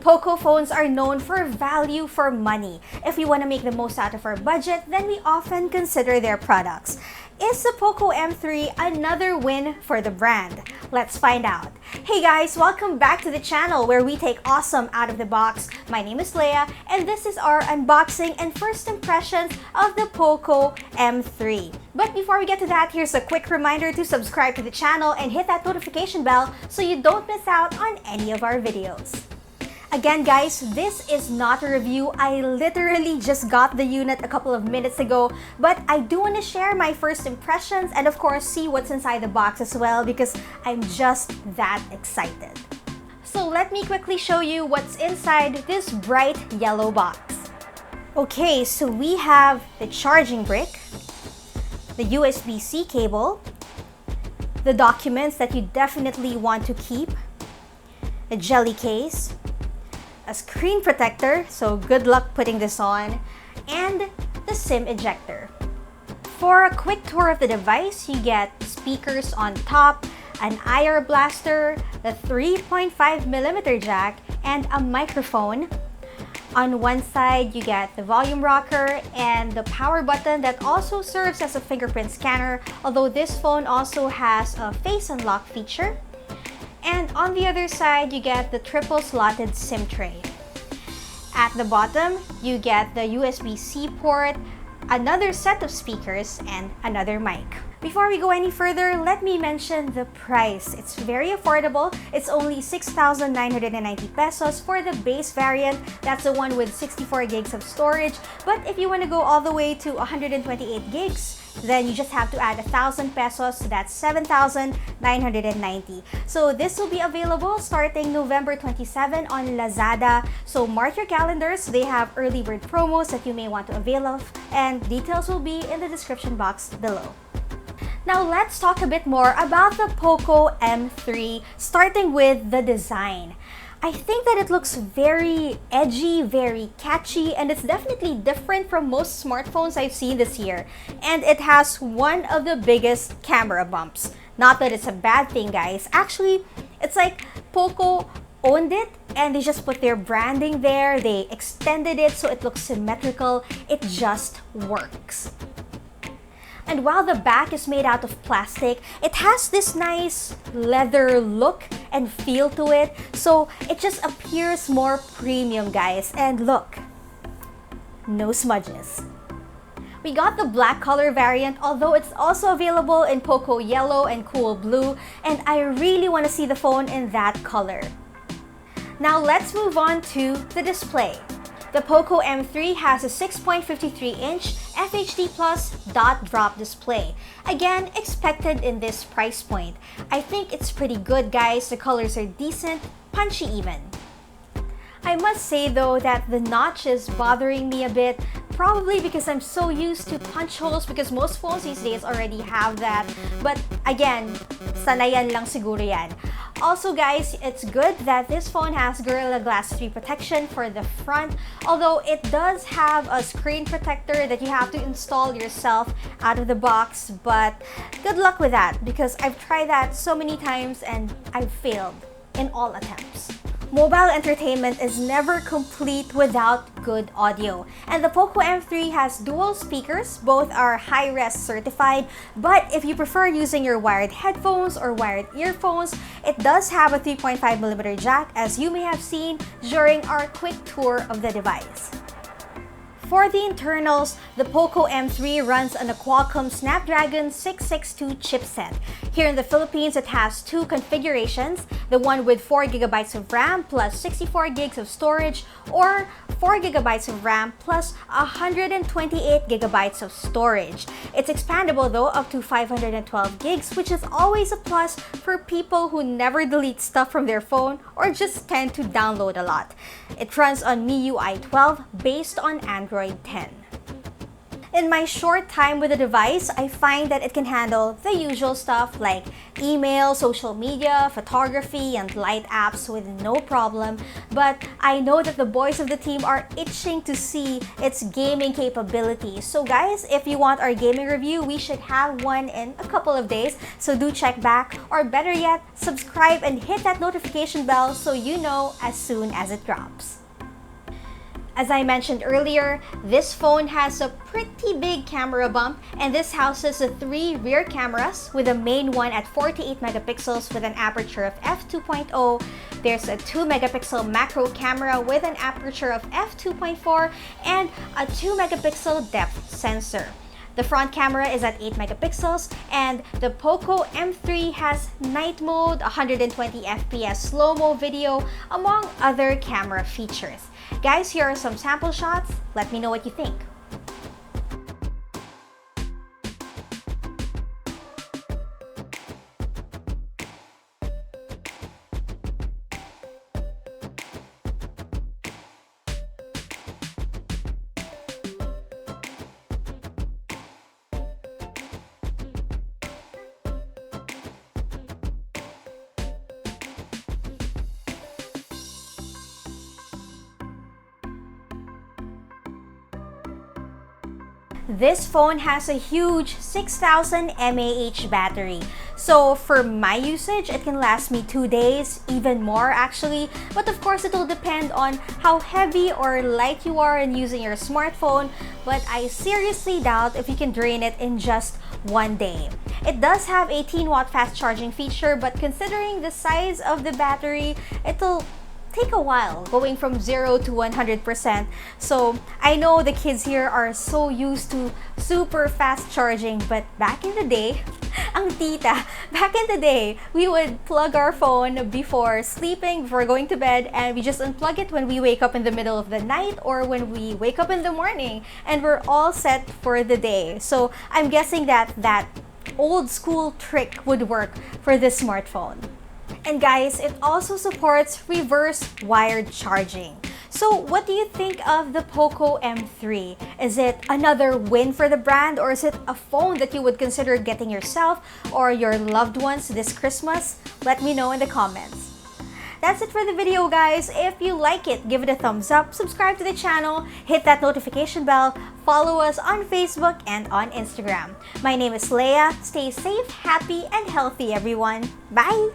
Poco phones are known for value for money. If we want to make the most out of our budget, then we often consider their products. Is the Poco M3 another win for the brand? Let's find out. Hey guys, welcome back to the channel where we take awesome out of the box. My name is Leia and this is our unboxing and first impressions of the Poco M3. But before we get to that, here's a quick reminder to subscribe to the channel and hit that notification bell so you don't miss out on any of our videos. Again guys, this is not a review. I literally just got the unit a couple of minutes ago, but I do want to share my first impressions and of course see what's inside the box as well because I'm just that excited. So let me quickly show you what's inside this bright yellow box. Okay, so we have the charging brick, the USB-C cable, the documents that you definitely want to keep, a jelly case, a screen protector, so good luck putting this on, and the SIM ejector. For a quick tour of the device, you get speakers on top, an IR blaster, the 3.5mm jack, and a microphone. On one side, you get the volume rocker and the power button that also serves as a fingerprint scanner, although this phone also has a face unlock feature. And on the other side, you get the triple slotted SIM tray. At the bottom, you get the USB-C port, another set of speakers, and another mic. Before we go any further, let me mention the price. It's very affordable. It's only 6,990 pesos for the base variant. That's the one with 64 gigs of storage. But if you want to go all the way to 128 gigs, then you just have to add 1,000 pesos, so that's 7,990. So this will be available starting November 27 on Lazada. So mark your calendars, they have early bird promos that you may want to avail of, and details will be in the description box below. Now let's talk a bit more about the Poco M3, starting with the design. I think that it looks very edgy, very catchy, and it's definitely different from most smartphones I've seen this year. And it has one of the biggest camera bumps. Not that it's a bad thing, guys. Actually, it's like Poco owned it and they just put their branding there. They extended it so it looks symmetrical. It just works. And while the back is made out of plastic, it has this nice leather look and feel to it. So it just appears more premium, guys. And look, no smudges. We got the black color variant, although it's also available in Poco Yellow and Cool Blue. And I really want to see the phone in that color. Now let's move on to the display. The Poco M3 has a 6.53-inch FHD Plus dot drop display. Again, expected in this price point. I think it's pretty good, guys. The colors are decent, punchy even. I must say though that the notch is bothering me a bit, probably because I'm so used to punch holes because most phones these days already have that. But again, sanayan lang siguro yan. Also guys, it's good that this phone has Gorilla Glass 3 protection for the front, although it does have a screen protector that you have to install yourself out of the box, but good luck with that because I've tried that so many times and I've failed in all attempts. Mobile entertainment is never complete without good audio. And the Poco M3 has dual speakers, both are high-res certified, but if you prefer using your wired headphones or wired earphones, it does have a 3.5mm jack, as you may have seen during our quick tour of the device. For the internals, the Poco M3 runs on a Qualcomm Snapdragon 662 chipset. Here in the Philippines, it has two configurations, the one with 4GB of RAM plus 64 gigs of storage, or 4GB of RAM plus 128GB of storage. It's expandable though up to 512 gigs, which is always a plus for people who never delete stuff from their phone or just tend to download a lot. It runs on MIUI 12 based on Android 10. In my short time with the device, I find that it can handle the usual stuff like email, social media, photography, and light apps with no problem. But I know that the boys of the team are itching to see its gaming capabilities. So guys, if you want our gaming review, we should have one in a couple of days. So do check back, or better yet, subscribe and hit that notification bell so you know as soon as it drops. As I mentioned earlier, this phone has a pretty big camera bump, and this houses 3 rear cameras, with the main one at 48 megapixels with an aperture of f2.0. There's a 2 megapixel macro camera with an aperture of f2.4 and a 2 megapixel depth sensor. The front camera is at 8 megapixels, and the Poco M3 has night mode, 120 FPS slow-mo video, among other camera features. Guys, here are some sample shots. Let me know what you think. This phone has a huge 6000 mAh battery. So for my usage, it can last me 2 days, even more actually. But of course, it will depend on how heavy or light you are in using your smartphone. But I seriously doubt if you can drain it in just 1 day. It does have 18-watt fast charging feature, but considering the size of the battery, it'll take a while going from 0 to 100%. So I know the kids here are so used to super fast charging, but back in the day, back in the day, we would plug our phone before sleeping, before going to bed, and we just unplug it when we wake up in the middle of the night or when we wake up in the morning, and we're all set for the day. So I'm guessing that that old school trick would work for this smartphone. And guys, it also supports reverse wired charging. So what do you think of the Poco M3? Is it another win for the brand, or is it a phone that you would consider getting yourself or your loved ones this Christmas? Let me know in the comments. That's it for the video, guys. If you like it, give it a thumbs up, subscribe to the channel, hit that notification bell, follow us on Facebook and on Instagram. My name is Leia. Stay safe, happy, and healthy, everyone. Bye!